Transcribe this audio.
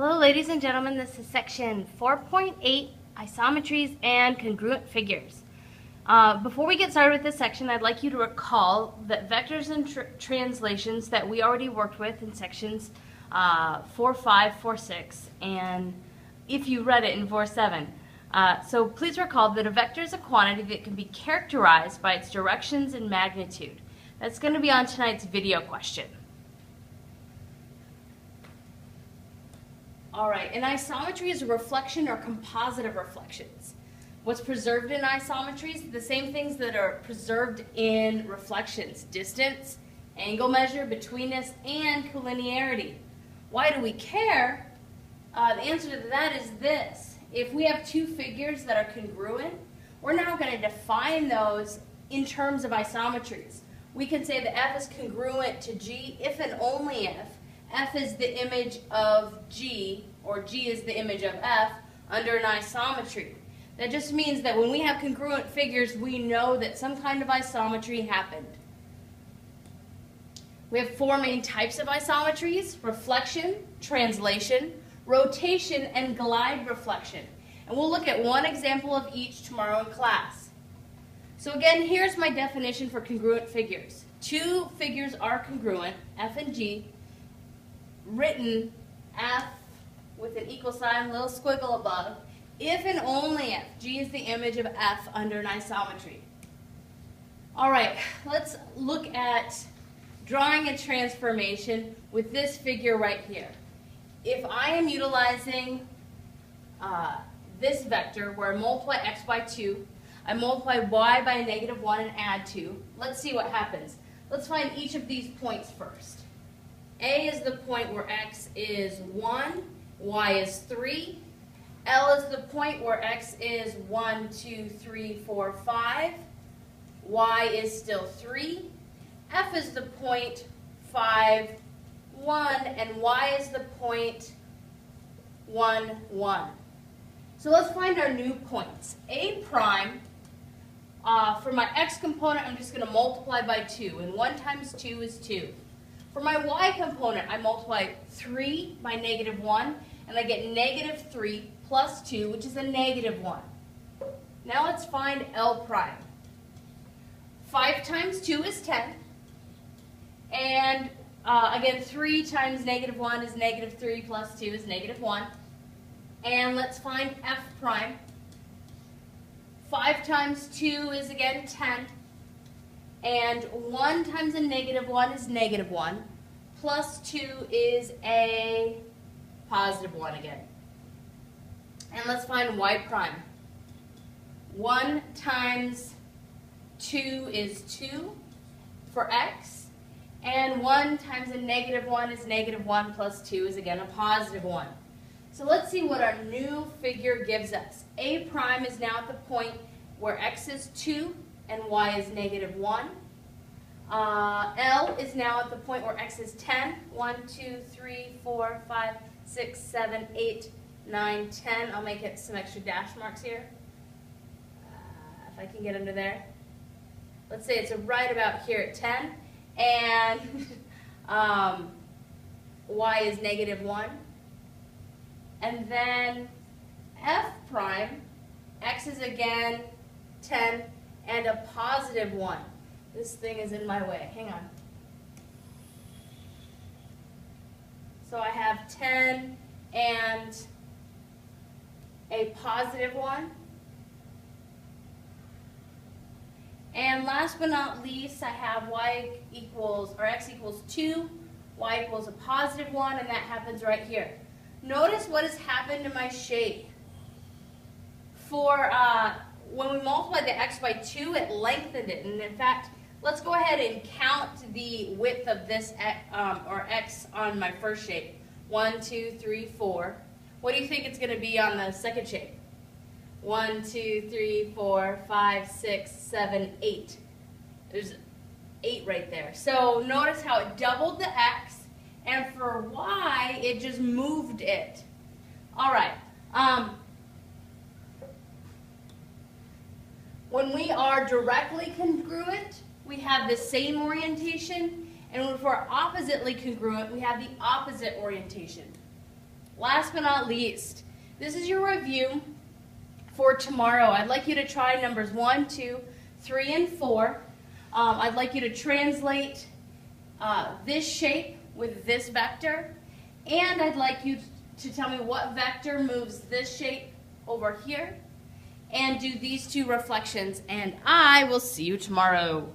Hello ladies and gentlemen, this is section 4.8, isometries and congruent figures. Before we get started with this section, I'd like you to recall that vectors and translations that we already worked with in sections 4.5, 4.6, and if you read it in 4.7. So please recall that a vector is a quantity that can be characterized by its directions and magnitude. That's going to be on tonight's video question. Alright, an isometry is a reflection or composite of reflections. What's preserved in isometries? The same things that are preserved in reflections: distance, angle measure, betweenness, and collinearity. Why do we care? The answer to that is this. If we have two figures that are congruent, we're now going to define those in terms of isometries. We can say that F is congruent to G if and only if F is the image of G, or G is the image of F, under an isometry. That just means that when we have congruent figures, we know that some kind of isometry happened. We have four main types of isometries: reflection, translation, rotation, and glide reflection. And we'll look at one example of each tomorrow in class. So again, here's my definition for congruent figures. Two figures are congruent, F and G, written F with an equal sign, little squiggle above, if and only if G is the image of F under an isometry. Alright, let's look at drawing a transformation with this figure right here. If I am utilizing this vector where I multiply x by 2, I multiply y by -1 and add 2, let's see what happens. Let's find each of these points first. A is the point where x is 1, y is 3. L is the point where x is 1, 2, 3, 4, 5. Y is still 3. F is the point 5, 1, and y is the point 1, 1. So let's find our new points. A prime, for my x component, I'm just going to multiply by 2, and 1 times 2 is 2. For my y component, I multiply 3 by -1, and I get -3 plus 2, which is a -1. Now let's find L prime. 5 times 2 is 10, and again, 3 times -1 is -3 plus 2 is -1. And let's find F prime. 5 times 2 is again 10. And 1 times a -1 is -1, plus 2 is a +1 again. And let's find y prime. 1 times 2 is 2 for x, and 1 times a -1 is -1, plus 2 is again a +1. So let's see what our new figure gives us. A prime is now at the point where x is 2, and y is -1. L is now at the point where x is 10. 1, 2, 3, 4, 5, 6, 7, 8, 9, 10. I'll make it some extra dash marks here, if I can get under there. Let's say it's right about here at 10. And y is -1. And then F prime, x is again 10, and a +1. This thing is in my way. Hang on. So I have 10 and a +1. And last but not least, I have x equals 2, y equals a +1, and that happens right here. Notice what has happened to my shape. For when we multiplied the x by 2, it lengthened it. And in fact, let's go ahead and count the width of this x on my first shape. 1, 2, 3, 4. What do you think it's going to be on the second shape? 1, 2, 3, 4, 5, 6, 7, 8. There's 8 right there. So notice how it doubled the x, and for y, it just moved it. All right. When we are directly congruent, we have the same orientation, and when we're oppositely congruent, we have the opposite orientation. Last but not least, this is your review for tomorrow. I'd like you to try numbers 1, 2, 3, and 4. I'd like you to translate this shape with this vector, and I'd like you to tell me what vector moves this shape over here, and do these two reflections, and I will see you tomorrow.